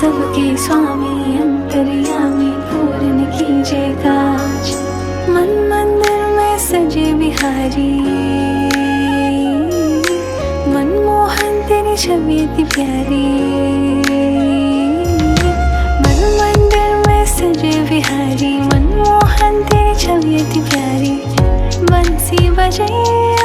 सबके स्वामी अंतर्यामी पूर्ण कीजिए काज। मन मंदिर में सजे बिहारी, मनमोहन तेरी छवि अति प्यारी। मन मंदिर में सजे बिहारी, मनमोहन तेरी छवि अति प्यारी। बंसी बजैया